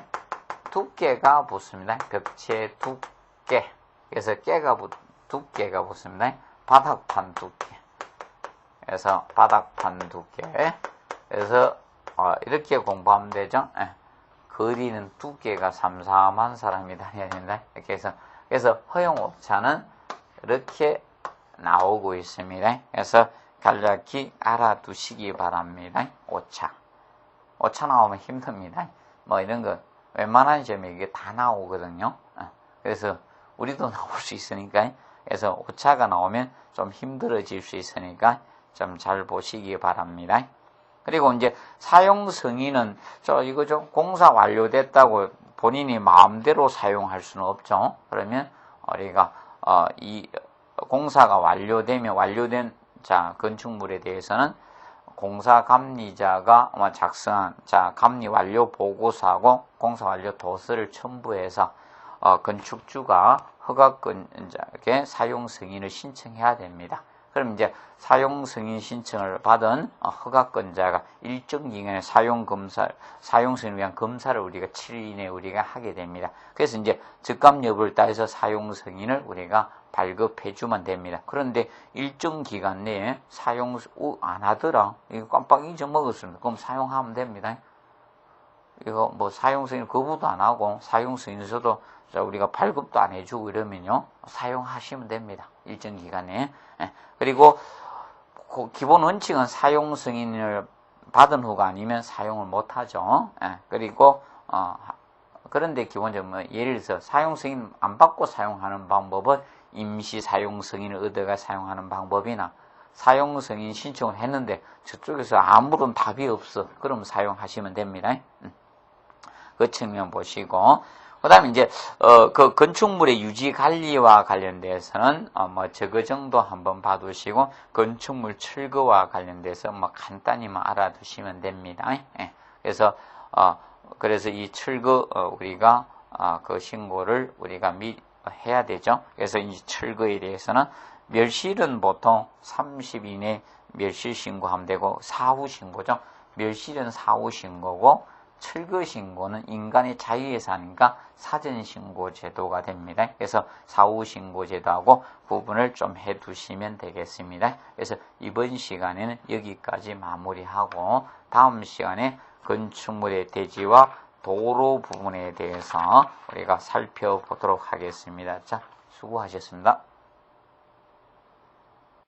두께가 붙습니다. 벽체 두께. 그래서 두께가 붙습니다. 바닥판 두께. 그래서 바닥판 두께. 그래서 이렇게 공부하면 되죠. 거리는 두께가 삼삼한 사람이 다녀야 된다. 이렇게 해서, 허용 오차는 이렇게 나오고 있습니다. 그래서 간략히 알아두시기 바랍니다. 오차 나오면 힘듭니다. 뭐 이런 거 웬만한 시험에 이게 다 나오거든요. 그래서 우리도 나올 수 있으니까, 그래서 오차가 나오면 좀 힘들어질 수 있으니까 좀 잘 보시기 바랍니다. 그리고 이제 사용 승인은 이거 좀 공사 완료됐다고 본인이 마음대로 사용할 수는 없죠. 그러면 우리가 이 공사가 완료된 건축물에 대해서는 공사감리자가 작성한 감리 완료 보고서하고 공사 완료 도서를 첨부해서 건축주가 허가권자에게 사용 승인을 신청해야 됩니다. 그럼 이제 사용 승인 신청을 받은 허가권자가 일정 기간에 사용 승인을 위한 검사를 우리가 7일 이내에 우리가 하게 됩니다. 그래서 이제 적합 여부를 따져서 사용 승인을 우리가 발급해 주면 됩니다. 그런데 일정 기간 내에 사용 안 하더라, 이거 깜빡 잊어먹었습니다. 그럼 사용하면 됩니다. 이거 뭐 사용 승인 거부도 안 하고 사용 승인서도 우리가 발급도 안 해주고 이러면요, 사용하시면 됩니다. 일정 기간에. 그리고 기본 원칙은 사용 승인을 받은 후가 아니면 사용을 못 하죠. 그리고 그런데 기본적으로 예를 들어서 사용 승인 안 받고 사용하는 방법은 임시 사용 승인을 얻어가 사용하는 방법이나 사용 승인 신청을 했는데 저쪽에서 아무런 답이 없어. 그럼 사용하시면 됩니다. 그 측면 보시고, 그 다음에 이제, 그 건축물의 유지 관리와 관련돼서는, 저거 정도 한번 봐두시고, 건축물 철거와 관련돼서 간단히만 알아두시면 됩니다. 그래서 이 철거, 우리가, 그 신고를 우리가 해야 되죠. 그래서 이 철거에 대해서는 멸실은 보통 30 이내 멸실 신고하면 되고, 사후 신고죠. 멸실은 사후 신고고, 철거 신고는 인간의 자유에서 하니까 사전 신고 제도가 됩니다. 그래서 사후 신고 제도하고 구분을 좀 해 두시면 되겠습니다. 그래서 이번 시간에는 여기까지 마무리하고 다음 시간에 건축물의 대지와 도로 부분에 대해서 우리가 살펴보도록 하겠습니다. 자, 수고하셨습니다.